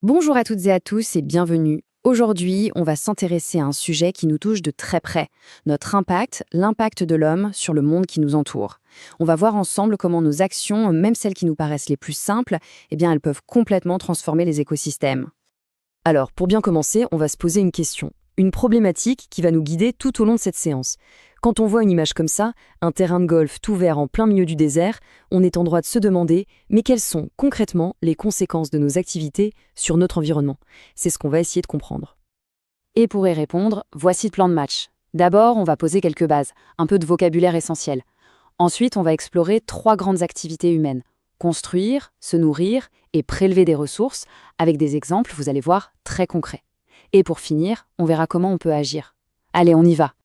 Bonjour à toutes et à tous et bienvenue. Aujourd'hui, on va s'intéresser à un sujet qui nous touche de très près, notre impact, l'impact de l'homme sur le monde qui nous entoure. On va voir ensemble comment nos actions, même celles qui nous paraissent les plus simples, elles peuvent complètement transformer les écosystèmes. Alors, pour bien commencer, on va se poser une question, une problématique qui va nous guider tout au long de cette séance. Quand on voit une image comme ça, un terrain de golf tout vert en plein milieu du désert, on est en droit de se demander, mais quelles sont concrètement les conséquences de nos activités sur notre environnement? C'est ce qu'on va essayer de comprendre. Et pour y répondre, voici le plan de match. D'abord, on va poser quelques bases, un peu de vocabulaire essentiel. Ensuite, on va explorer 3 grandes activités humaines. Construire, se nourrir et prélever des ressources, avec des exemples, vous allez voir, très concrets. Et pour finir, on verra comment on peut agir. Allez, on y va.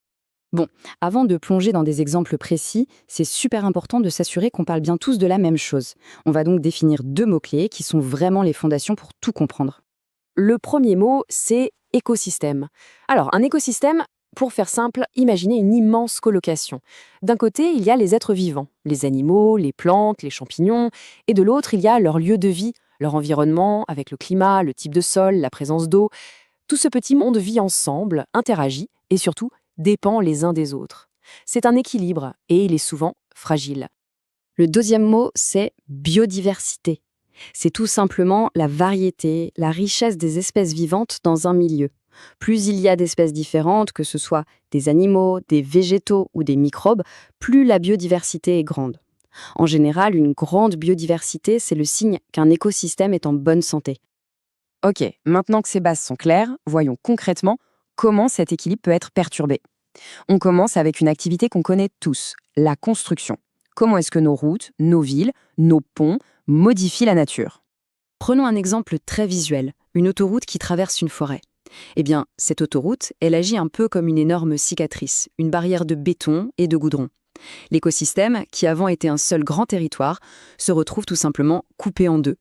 Bon, avant de plonger dans des exemples précis, c'est super important de s'assurer qu'on parle bien tous de la même chose. On va donc définir 2 mots-clés qui sont vraiment les fondations pour tout comprendre. Le premier mot, c'est écosystème. Alors, un écosystème, pour faire simple, imaginez une immense colocation. D'un côté, il y a les êtres vivants, les animaux, les plantes, les champignons, et de l'autre, il y a leur lieu de vie, leur environnement, avec le climat, le type de sol, la présence d'eau. Tout ce petit monde vit ensemble, interagit, et surtout, dépend les uns des autres. C'est un équilibre, et il est souvent fragile. Le deuxième mot, c'est biodiversité. C'est tout simplement la variété, la richesse des espèces vivantes dans un milieu. Plus il y a d'espèces différentes, que ce soit des animaux, des végétaux ou des microbes, plus la biodiversité est grande. En général, une grande biodiversité, c'est le signe qu'un écosystème est en bonne santé. Ok, maintenant que ces bases sont claires, voyons concrètement comment cet équilibre peut être perturbé. On commence avec une activité qu'on connaît tous, la construction. Comment est-ce que nos routes, nos villes, nos ponts modifient la nature? Prenons un exemple très visuel, une autoroute qui traverse une forêt. Eh bien, cette autoroute, elle agit un peu comme une énorme cicatrice, une barrière de béton et de goudron. L'écosystème, qui avant était un seul grand territoire, se retrouve tout simplement coupé en deux.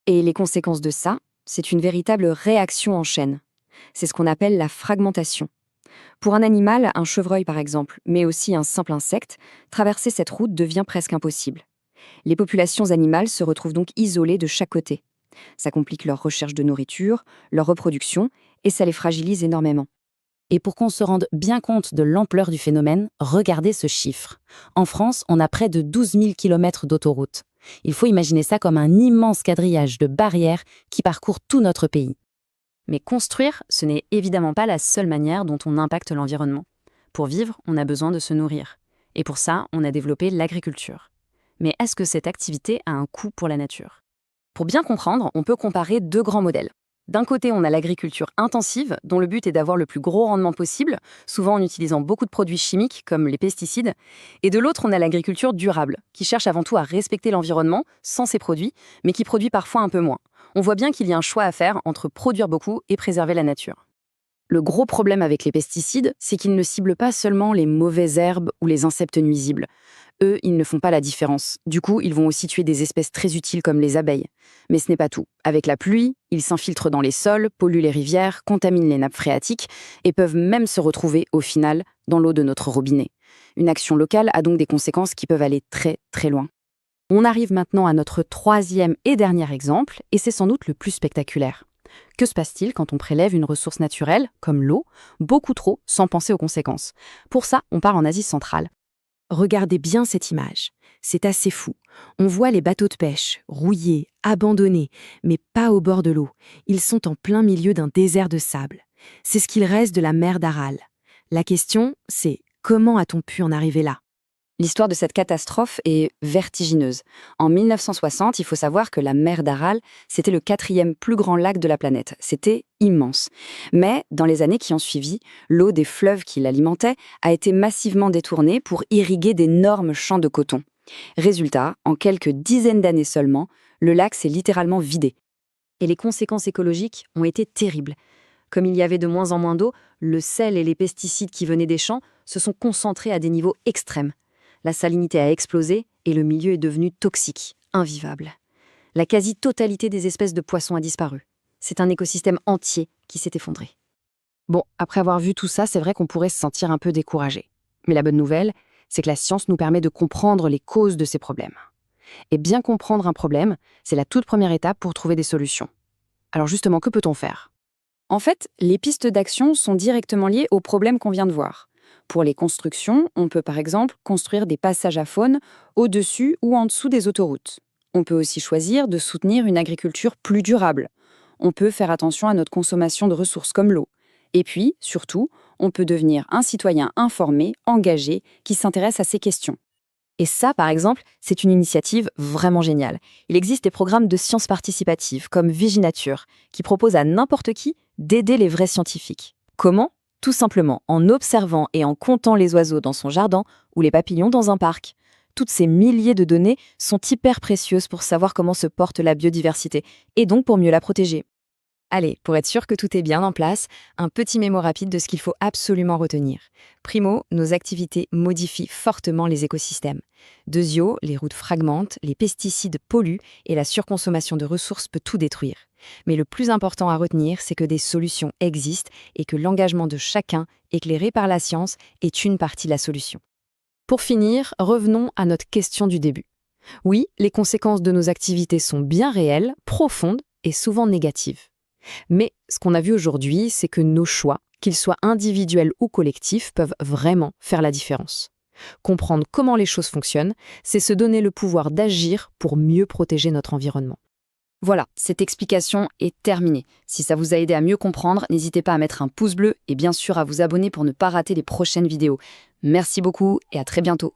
Et les conséquences de ça, c'est une véritable réaction en chaîne. C'est ce qu'on appelle la fragmentation. Pour un animal, un chevreuil par exemple, mais aussi un simple insecte, traverser cette route devient presque impossible. Les populations animales se retrouvent donc isolées de chaque côté. Ça complique leur recherche de nourriture, leur reproduction, et ça les fragilise énormément. Et pour qu'on se rende bien compte de l'ampleur du phénomène, regardez ce chiffre. En France, on a près de 12 000 km d'autoroutes. Il faut imaginer ça comme un immense quadrillage de barrières qui parcourt tout notre pays. Mais construire, ce n'est évidemment pas la seule manière dont on impacte l'environnement. Pour vivre, on a besoin de se nourrir. Et pour ça, on a développé l'agriculture. Mais est-ce que cette activité a un coût pour la nature? Pour bien comprendre, on peut comparer 2 grands modèles. D'un côté, on a l'agriculture intensive, dont le but est d'avoir le plus gros rendement possible, souvent en utilisant beaucoup de produits chimiques, comme les pesticides. Et de l'autre, on a l'agriculture durable, qui cherche avant tout à respecter l'environnement, sans ces produits, mais qui produit parfois un peu moins. On voit bien qu'il y a un choix à faire entre produire beaucoup et préserver la nature. Le gros problème avec les pesticides, c'est qu'ils ne ciblent pas seulement les mauvaises herbes ou les insectes nuisibles. Eux, ils ne font pas la différence. Du coup, ils vont aussi tuer des espèces très utiles comme les abeilles. Mais ce n'est pas tout. Avec la pluie, ils s'infiltrent dans les sols, polluent les rivières, contaminent les nappes phréatiques et peuvent même se retrouver, au final, dans l'eau de notre robinet. Une action locale a donc des conséquences qui peuvent aller très, très loin. On arrive maintenant à notre 3e et dernier exemple, et c'est sans doute le plus spectaculaire. Que se passe-t-il quand on prélève une ressource naturelle, comme l'eau, beaucoup trop, sans penser aux conséquences? Pour ça, on part en Asie centrale. Regardez bien cette image. C'est assez fou. On voit les bateaux de pêche, rouillés, abandonnés, mais pas au bord de l'eau. Ils sont en plein milieu d'un désert de sable. C'est ce qu'il reste de la mer d'Aral. La question, c'est comment a-t-on pu en arriver là? L'histoire de cette catastrophe est vertigineuse. En 1960, il faut savoir que la mer d'Aral, c'était le 4e plus grand lac de la planète. C'était immense. Mais, dans les années qui ont suivi, l'eau des fleuves qui l'alimentaient a été massivement détournée pour irriguer d'énormes champs de coton. Résultat, en quelques dizaines d'années seulement, le lac s'est littéralement vidé. Et les conséquences écologiques ont été terribles. Comme il y avait de moins en moins d'eau, le sel et les pesticides qui venaient des champs se sont concentrés à des niveaux extrêmes. La salinité a explosé et le milieu est devenu toxique, invivable. La quasi-totalité des espèces de poissons a disparu. C'est un écosystème entier qui s'est effondré. Bon, après avoir vu tout ça, c'est vrai qu'on pourrait se sentir un peu découragé. Mais la bonne nouvelle, c'est que la science nous permet de comprendre les causes de ces problèmes. Et bien comprendre un problème, c'est la toute première étape pour trouver des solutions. Alors justement, que peut-on faire? En fait, les pistes d'action sont directement liées aux problèmes qu'on vient de voir. Pour les constructions, on peut par exemple construire des passages à faune au-dessus ou en dessous des autoroutes. On peut aussi choisir de soutenir une agriculture plus durable. On peut faire attention à notre consommation de ressources comme l'eau. Et puis, surtout, on peut devenir un citoyen informé, engagé, qui s'intéresse à ces questions. Et ça, par exemple, c'est une initiative vraiment géniale. Il existe des programmes de sciences participatives comme Viginature qui proposent à n'importe qui d'aider les vrais scientifiques. Comment? Tout simplement en observant et en comptant les oiseaux dans son jardin ou les papillons dans un parc. Toutes ces milliers de données sont hyper précieuses pour savoir comment se porte la biodiversité et donc pour mieux la protéger. Allez, pour être sûr que tout est bien en place, un petit mémo rapide de ce qu'il faut absolument retenir. Primo, nos activités modifient fortement les écosystèmes. Deuxio, les routes fragmentent, les pesticides polluent et la surconsommation de ressources peut tout détruire. Mais le plus important à retenir, c'est que des solutions existent et que l'engagement de chacun, éclairé par la science, est une partie de la solution. Pour finir, revenons à notre question du début. Oui, les conséquences de nos activités sont bien réelles, profondes et souvent négatives. Mais ce qu'on a vu aujourd'hui, c'est que nos choix, qu'ils soient individuels ou collectifs, peuvent vraiment faire la différence. Comprendre comment les choses fonctionnent, c'est se donner le pouvoir d'agir pour mieux protéger notre environnement. Voilà, cette explication est terminée. Si ça vous a aidé à mieux comprendre, n'hésitez pas à mettre un pouce bleu et bien sûr à vous abonner pour ne pas rater les prochaines vidéos. Merci beaucoup et à très bientôt.